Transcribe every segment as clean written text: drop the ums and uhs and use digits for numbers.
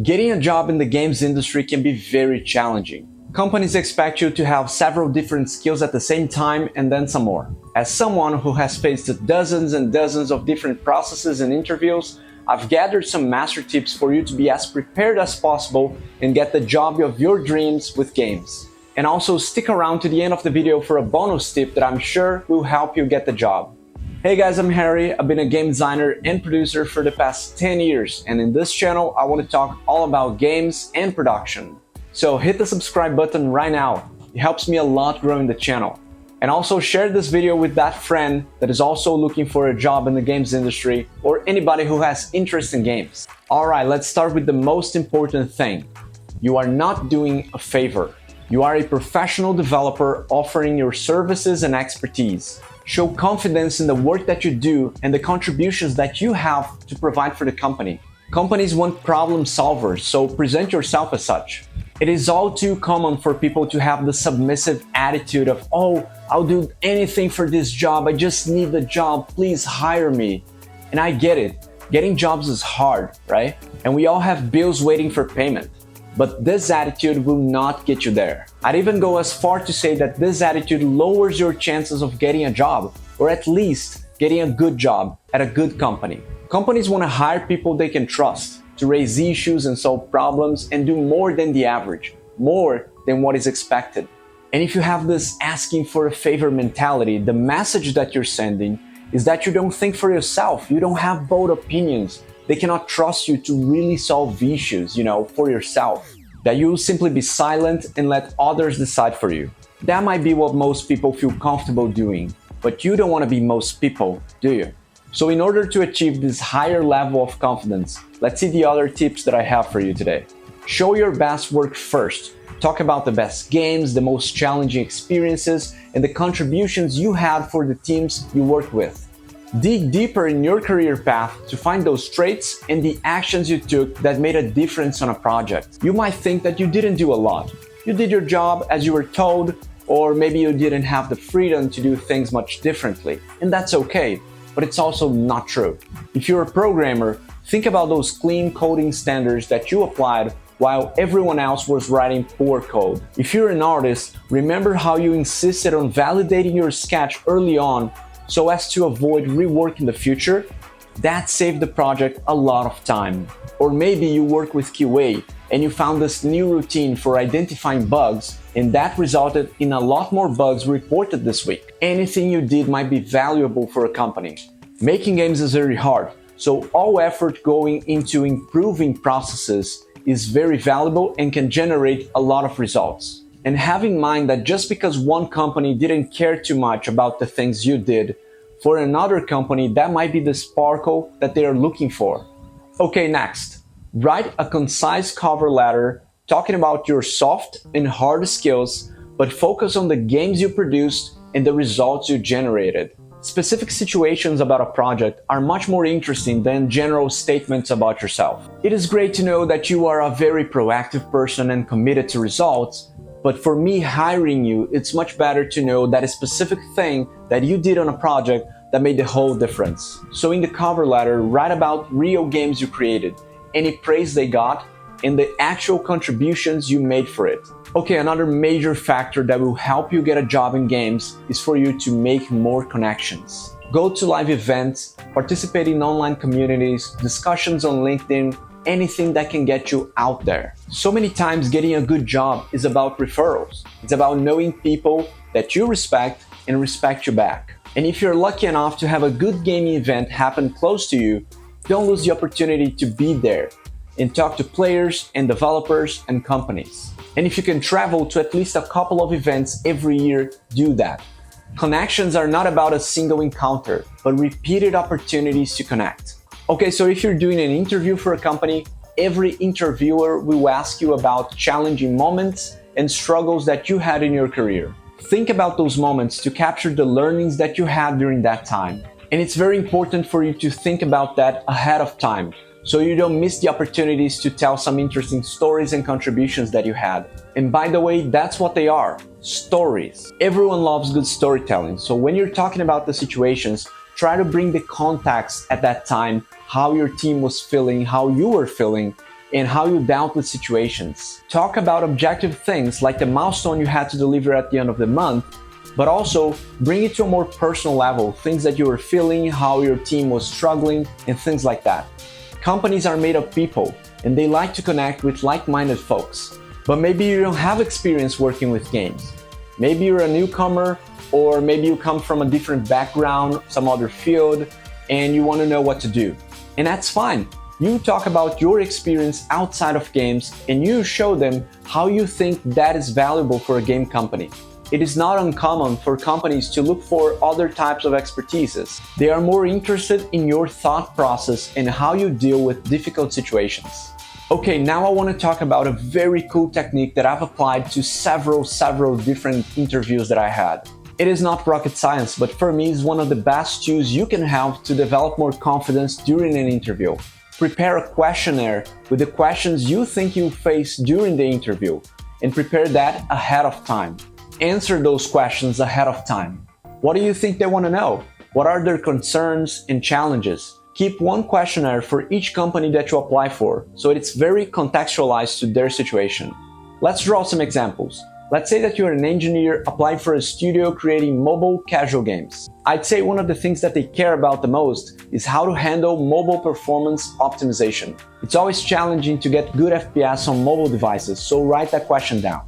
Getting a job in the games industry can be very challenging. Companies expect you to have several different skills at the same time and then some more. As someone who has faced dozens and dozens of different processes and interviews, I've gathered some master tips for you to be as prepared as possible and get the job of your dreams with games. And also stick around to the end of the video for a bonus tip that I'm sure will help you get the job. Hey guys, I'm Harry. I've been a game designer and producer for the past 10 years, and in this channel I want to talk all about games and production. So hit the subscribe button right now. It helps me a lot growing the channel. And also share this video with that friend that is also looking for a job in the games industry or anybody who has interest in games. Alright, let's start with the most important thing. You are not doing a favor. You are a professional developer offering your services and expertise. Show confidence in the work that you do and the contributions that you have to provide for the company. Companies want problem solvers, so present yourself as such. It is all too common for people to have the submissive attitude of, oh, I'll do anything for this job, I just need the job, please hire me. And I get it, getting jobs is hard, right? And we all have bills waiting for payment. But this attitude will not get you there. I'd even go as far to say that this attitude lowers your chances of getting a job, or at least getting a good job at a good company. Companies want to hire people they can trust, to raise issues and solve problems and do more than the average, more than what is expected. And if you have this asking for a favor mentality, the message that you're sending is that you don't think for yourself, you don't have bold opinions. They cannot trust you to really solve issues, for yourself. That you will simply be silent and let others decide for you. That might be what most people feel comfortable doing, but you don't want to be most people, do you? So in order to achieve this higher level of confidence, let's see the other tips that I have for you today. Show your best work first. Talk about the best games, the most challenging experiences, and the contributions you had for the teams you work with. Dig deeper in your career path to find those traits and the actions you took that made a difference on a project. You might think that you didn't do a lot. You did your job as you were told, or maybe you didn't have the freedom to do things much differently. And that's okay, but it's also not true. If you're a programmer, think about those clean coding standards that you applied while everyone else was writing poor code. If you're an artist, remember how you insisted on validating your sketch early on so as to avoid rework in the future. That saved the project a lot of time. Or maybe you work with QA and you found this new routine for identifying bugs, and that resulted in a lot more bugs reported this week. Anything you did might be valuable for a company. Making games is very hard, so all effort going into improving processes is very valuable and can generate a lot of results. And have in mind that just because one company didn't care too much about the things you did, for another company that might be the sparkle that they are looking for. Okay, next. Write a concise cover letter talking about your soft and hard skills, but focus on the games you produced and the results you generated. Specific situations about a project are much more interesting than general statements about yourself. It is great to know that you are a very proactive person and committed to results, but for me hiring you, it's much better to know that a specific thing that you did on a project that made the whole difference. So in the cover letter, write about real games you created, any praise they got, and the actual contributions you made for it. Okay, another major factor that will help you get a job in games is for you to make more connections. Go to live events, participate in online communities, discussions on LinkedIn, anything that can get you out there. So many times getting a good job is about referrals. It's about knowing people that you respect and respect you back. And if you're lucky enough to have a good gaming event happen close to you, don't lose the opportunity to be there and talk to players and developers and companies. And if you can travel to at least a couple of events every year, do that. Connections are not about a single encounter, but repeated opportunities to connect. Okay, so if you're doing an interview for a company, every interviewer will ask you about challenging moments and struggles that you had in your career. Think about those moments to capture the learnings that you had during that time. And it's very important for you to think about that ahead of time, so you don't miss the opportunities to tell some interesting stories and contributions that you had. And by the way, that's what they are, stories. Everyone loves good storytelling, so when you're talking about the situations, try to bring the context at that time, how your team was feeling, how you were feeling, and how you dealt with situations. Talk about objective things like the milestone you had to deliver at the end of the month, but also bring it to a more personal level, things that you were feeling, how your team was struggling, and things like that. Companies are made of people, and they like to connect with like-minded folks. But maybe you don't have experience working with games. Maybe you're a newcomer, or maybe you come from a different background, some other field, and you want to know what to do. And that's fine. You talk about your experience outside of games, and you show them how you think that is valuable for a game company. It is not uncommon for companies to look for other types of expertises. They are more interested in your thought process and how you deal with difficult situations. Okay, now I want to talk about a very cool technique that I've applied to several different interviews that I had. It is not rocket science, but for me it's one of the best tools you can have to develop more confidence during an interview. Prepare a questionnaire with the questions you think you'll face during the interview, and prepare that ahead of time. Answer those questions ahead of time. What do you think they want to know? What are their concerns and challenges? Keep one questionnaire for each company that you apply for, so it's very contextualized to their situation. Let's draw some examples. Let's say that you're an engineer applying for a studio creating mobile casual games. I'd say one of the things that they care about the most is how to handle mobile performance optimization. It's always challenging to get good FPS on mobile devices, so write that question down.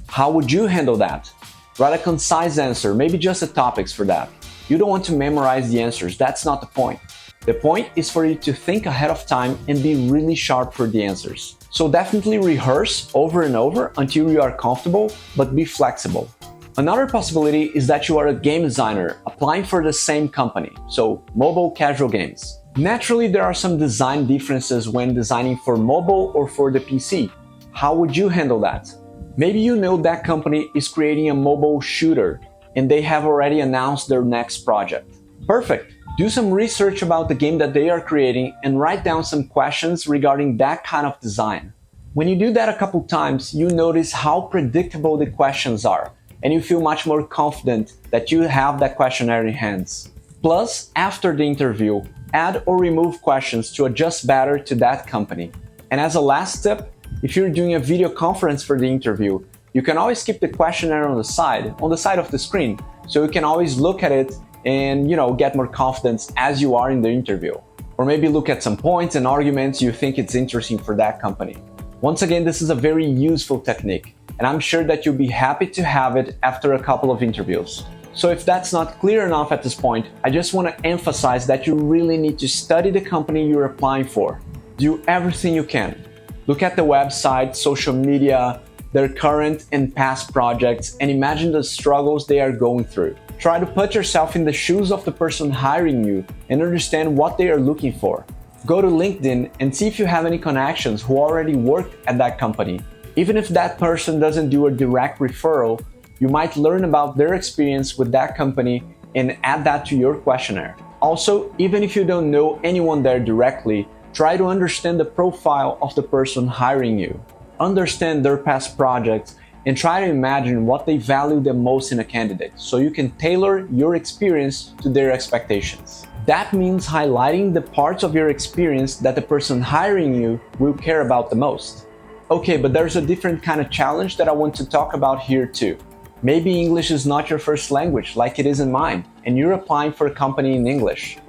How would you handle that? Write a concise answer, maybe just the topics for that. You don't want to memorize the answers, that's not the point. The point is for you to think ahead of time and be really sharp for the answers. So definitely rehearse over and over until you are comfortable, but be flexible. Another possibility is that you are a game designer applying for the same company, so mobile casual games. Naturally, there are some design differences when designing for mobile or for the PC. How would you handle that? Maybe you know that company is creating a mobile shooter and they have already announced their next project. Perfect! Do some research about the game that they are creating and write down some questions regarding that kind of design. When you do that a couple times, you notice how predictable the questions are, and you feel much more confident that you have that questionnaire in hands. Plus, after the interview, add or remove questions to adjust better to that company. And as a last tip, if you're doing a video conference for the interview, you can always keep the questionnaire on the side of the screen, so you can always look at it and get more confidence as you are in the interview. Or maybe look at some points and arguments you think it's interesting for that company. Once again, this is a very useful technique, and I'm sure that you'll be happy to have it after a couple of interviews. So if that's not clear enough at this point, I just want to emphasize that you really need to study the company you're applying for. Do everything you can. Look at the website, social media, their current and past projects, and imagine the struggles they are going through. Try to put yourself in the shoes of the person hiring you and understand what they are looking for. Go to LinkedIn and see if you have any connections who already work at that company. Even if that person doesn't do a direct referral, you might learn about their experience with that company and add that to your questionnaire. Also, even if you don't know anyone there directly, try to understand the profile of the person hiring you. Understand their past projects and try to imagine what they value the most in a candidate, so you can tailor your experience to their expectations. That means highlighting the parts of your experience that the person hiring you will care about the most. Okay, but there's a different kind of challenge that I want to talk about here too. Maybe English is not your first language like it is in mine, and you're applying for a company in English.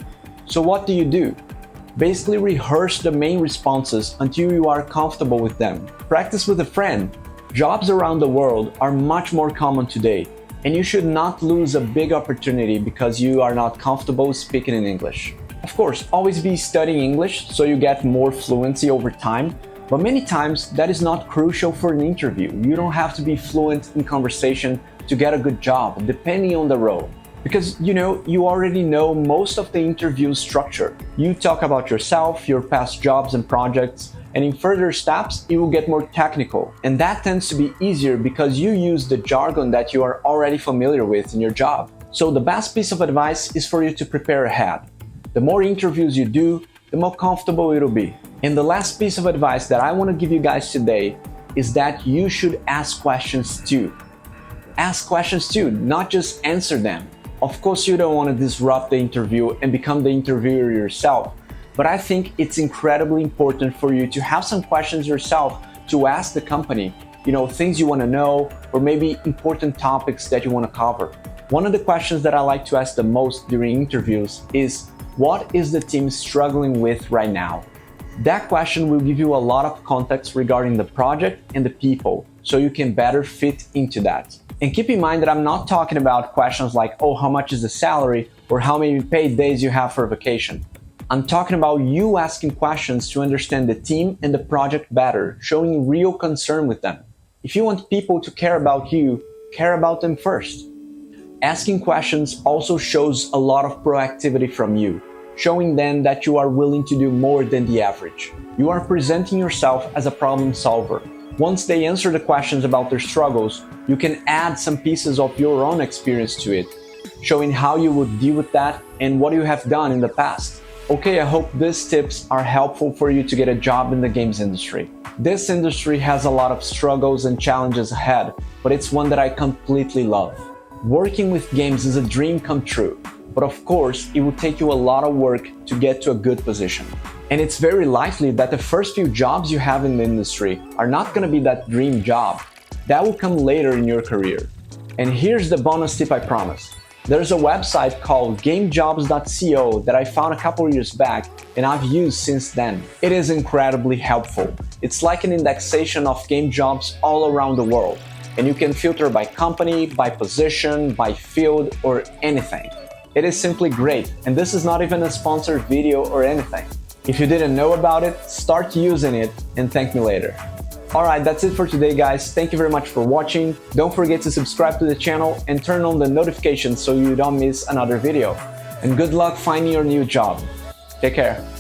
So what do? Basically rehearse the main responses until you are comfortable with them. Practice with a friend. Jobs around the world are much more common today, and you should not lose a big opportunity because you are not comfortable speaking in English. Of course, always be studying English so you get more fluency over time, but many times that is not crucial for an interview. You don't have to be fluent in conversation to get a good job, depending on the role. Because you already know most of the interview structure. You talk about yourself, your past jobs and projects, and in further steps, it will get more technical. And that tends to be easier because you use the jargon that you are already familiar with in your job. So the best piece of advice is for you to prepare ahead. The more interviews you do, the more comfortable it'll be. And the last piece of advice that I want to give you guys today is that you should ask questions too. Ask questions too, not just answer them. Of course, you don't want to disrupt the interview and become the interviewer yourself, But I think it's incredibly important for you to have some questions yourself to ask the company, things you want to know, or maybe important topics that you want to cover. One of the questions that I like to ask the most during interviews is, what is the team struggling with right now? That question will give you a lot of context regarding the project and the people, so you can better fit into that. And keep in mind that I'm not talking about questions like, oh, how much is the salary, or how many paid days you have for vacation. I'm talking about you asking questions to understand the team and the project better, showing real concern with them. If you want people to care about you, care about them first. Asking questions also shows a lot of proactivity from you, showing them that you are willing to do more than the average. You are presenting yourself as a problem solver. Once they answer the questions about their struggles, you can add some pieces of your own experience to it, showing how you would deal with that and what you have done in the past. Okay, I hope these tips are helpful for you to get a job in the games industry. This industry has a lot of struggles and challenges ahead, but it's one that I completely love. Working with games is a dream come true, but of course, it will take you a lot of work to get to a good position. And it's very likely that the first few jobs you have in the industry are not going to be that dream job. That will come later in your career. And here's the bonus tip I promised. There's a website called gamejobs.co that I found a couple years back and I've used since then. It is incredibly helpful. It's like an indexation of game jobs all around the world, and you can filter by company, by position, by field, or anything. It is simply great, and this is not even a sponsored video or anything. If you didn't know about it, start using it and thank me later. Alright, that's it for today, guys. Thank you very much for watching. Don't forget to subscribe to the channel and turn on the notifications so you don't miss another video. And good luck finding your new job. Take care.